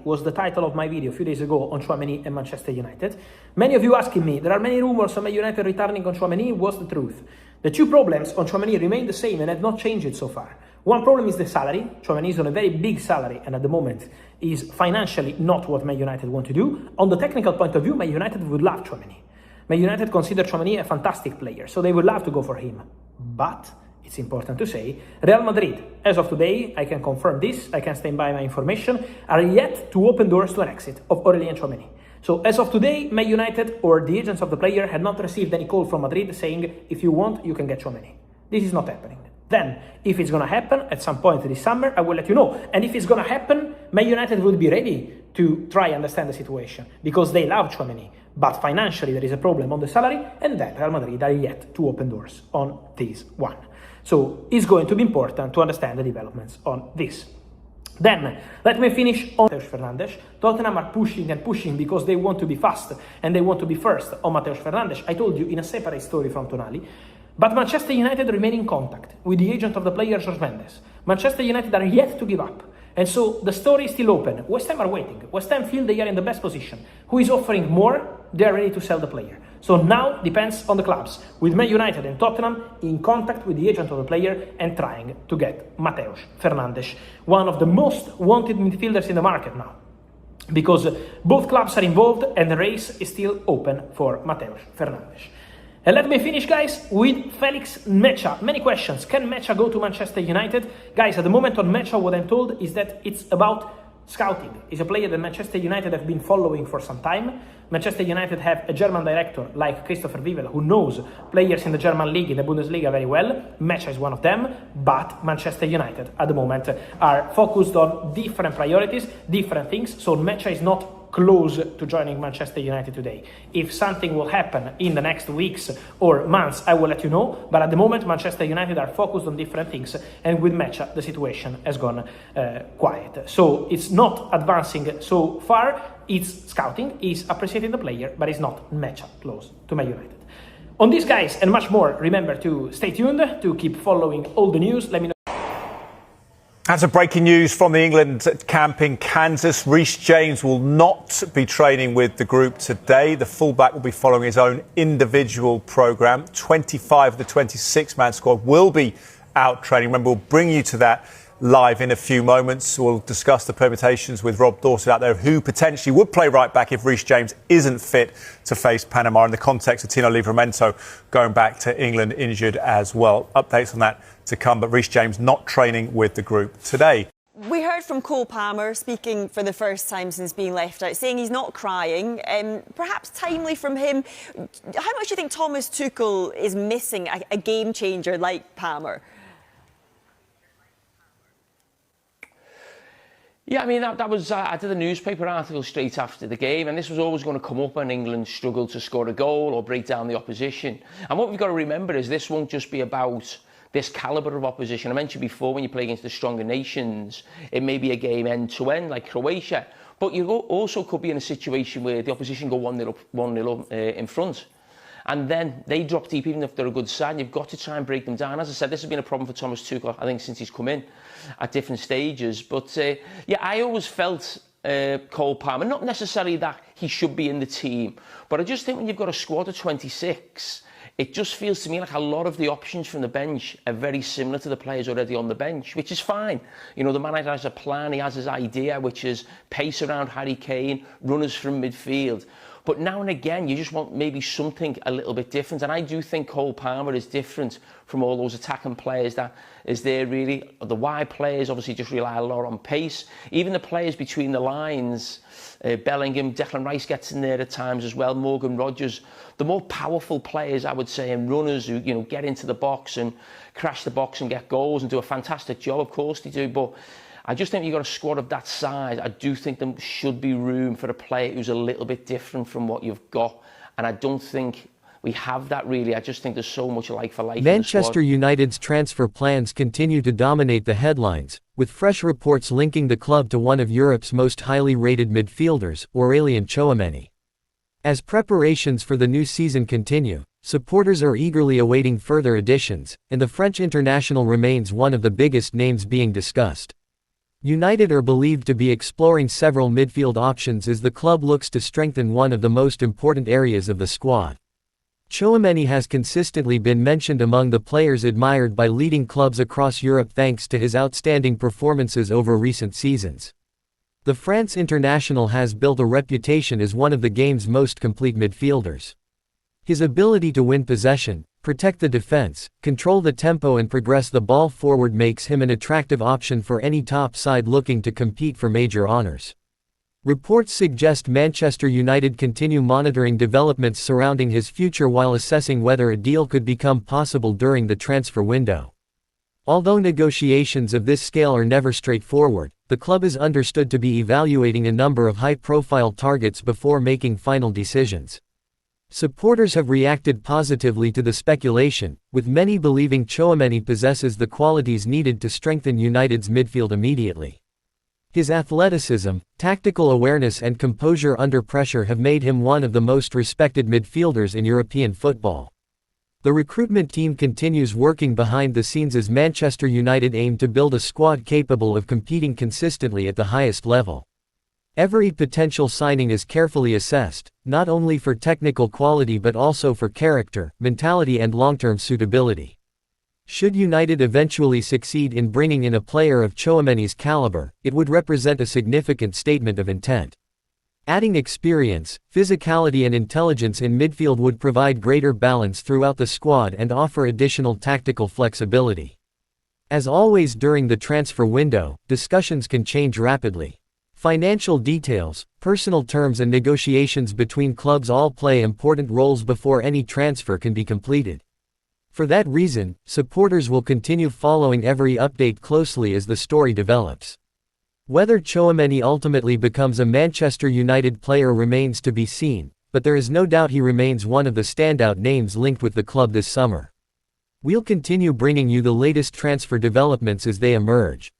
was the title of my video a few days ago on Tchouaméni and Manchester United. Many of you asking me, there are many rumors of Man United returning on Tchouaméni. What's the truth? The two problems on Tchouaméni remain the same and have not changed so far. One problem is the salary. Tchouaméni is on a very big salary and at the moment is financially not what Man United want to do. On the technical point of view, Man United would love Tchouaméni. Man United consider Tchouaméni a fantastic player, so they would love to go for him. But it's important to say, Real Madrid, as of today, I can confirm this, I can stand by my information, are yet to open doors to an exit of Aurélien Tchouaméni. So as of today, Man United or the agents of the player had not received any call from Madrid saying, if you want, you can get Tchouaméni. This is not happening. Then, if it's going to happen at some point this summer, I will let you know. And if it's going to happen, Man United would be ready to try and understand the situation because they love Tchouaméni. But financially, there is a problem on the salary, and then Real Madrid are yet to open doors on this one. So it's going to be important to understand the developments on this. Then, let me finish on Mateus Fernandes. Tottenham are pushing and pushing because they want to be fast and they want to be first on Mateus Fernandes. I told you in a separate story from Tonali. But Manchester United remain in contact with the agent of the player, Jorge Mendes. Manchester United are yet to give up. And so the story is still open. West Ham are waiting. West Ham feel they are in the best position. Who is offering more? They are ready to sell the player. So now depends on the clubs, with Man United and Tottenham in contact with the agent of the player and trying to get Mateus Fernandes, one of the most wanted midfielders in the market now. Because both clubs are involved and the race is still open for Mateus Fernandes. And let me finish, guys, with Felix Mecha. Many questions. Can Mecha go to Manchester United? Guys, at the moment on Mecha, what I'm told is that it's about scouting. He's a player that Manchester United have been following for some time. Manchester United have a German director like Christopher Wiewel who knows players in the German league, in the Bundesliga very well. Mecha is one of them, but Manchester United at the moment are focused on different priorities, different things. So Mecha is not close to joining Manchester United today. If something will happen in the next weeks or months, I will let you know. But at the moment, Manchester United are focused on different things. And with Mecha, the situation has gone quiet. So it's not advancing so far. It's scouting, is appreciating the player, but it's not Mecha close to Man United. On this, guys, and much more, remember to stay tuned, to keep following all the news. Let me know. As a breaking news from the England camp in Kansas, Reece James will not be training with the group today. The fullback will be following his own individual programme. 25 of the 26-man squad will be out training. Remember, we'll bring you to that live in a few moments. We'll discuss the permutations with Rob Dawson out there, who potentially would play right back if Reece James isn't fit to face Panama, in the context of Tino Livramento going back to England injured as well. Updates on that to come, but Reece James not training with the group today. We heard from Cole Palmer speaking for the first time since being left out, saying he's not crying. Perhaps timely from him. How much do you think Thomas Tuchel is missing a game changer like Palmer? Yeah, I mean, that was, I did a newspaper article straight after the game, and this was always going to come up when England struggled to score a goal or break down the opposition. And what we've got to remember is this won't just be about this calibre of opposition. I mentioned before, when you play against the stronger nations, it may be a game end-to-end, like Croatia. But you also could be in a situation where the opposition go 1-0 up in front. And then they drop deep, even if they're a good side. You've got to try and break them down. As I said, this has been a problem for Thomas Tuchel, I think, since he's come in at different stages. But, yeah, I always felt Cole Palmer, not necessarily that he should be in the team, but I just think when you've got a squad of 26, it just feels to me like a lot of the options from the bench are very similar to the players already on the bench, which is fine. You know, the manager has a plan, he has his idea, which is pace around Harry Kane, runners from midfield. But now and again, you just want maybe something a little bit different. And I do think Cole Palmer is different from all those attacking players that is there, really. The wide players obviously just rely a lot on pace. Even the players between the lines, Bellingham, Declan Rice gets in there at times as well, Morgan Rogers. The more powerful players, I would say, and runners who, you know, get into the box and crash the box and get goals and do a fantastic job, of course they do. But I just think you've got a squad of that size. I do think there should be room for a player who's a little bit different from what you've got. And I don't think we have that, really. I just think there's so much like for life. Manchester United's transfer plans continue to dominate the headlines, with fresh reports linking the club to one of Europe's most highly rated midfielders, Aurélien Tchouaméni. As preparations for the new season continue, supporters are eagerly awaiting further additions, and the French international remains one of the biggest names being discussed. United are believed to be exploring several midfield options as the club looks to strengthen one of the most important areas of the squad. Tchouaméni has consistently been mentioned among the players admired by leading clubs across Europe thanks to his outstanding performances over recent seasons. The France international has built a reputation as one of the game's most complete midfielders. His ability to win possession, protect the defense, control the tempo and progress the ball forward makes him an attractive option for any top side looking to compete for major honors. Reports suggest Manchester United continue monitoring developments surrounding his future while assessing whether a deal could become possible during the transfer window. Although negotiations of this scale are never straightforward, the club is understood to be evaluating a number of high-profile targets before making final decisions. Supporters have reacted positively to the speculation, with many believing Tchouaméni possesses the qualities needed to strengthen United's midfield immediately. His athleticism, tactical awareness and composure under pressure have made him one of the most respected midfielders in European football. The recruitment team continues working behind the scenes as Manchester United aim to build a squad capable of competing consistently at the highest level. Every potential signing is carefully assessed, not only for technical quality but also for character, mentality and long-term suitability. Should United eventually succeed in bringing in a player of Tchouaméni's caliber, it would represent a significant statement of intent. Adding experience, physicality and intelligence in midfield would provide greater balance throughout the squad and offer additional tactical flexibility. As always during the transfer window, discussions can change rapidly. Financial details, personal terms and negotiations between clubs all play important roles before any transfer can be completed. For that reason, supporters will continue following every update closely as the story develops. Whether Tchouaméni ultimately becomes a Manchester United player remains to be seen, but there is no doubt he remains one of the standout names linked with the club this summer. We'll continue bringing you the latest transfer developments as they emerge.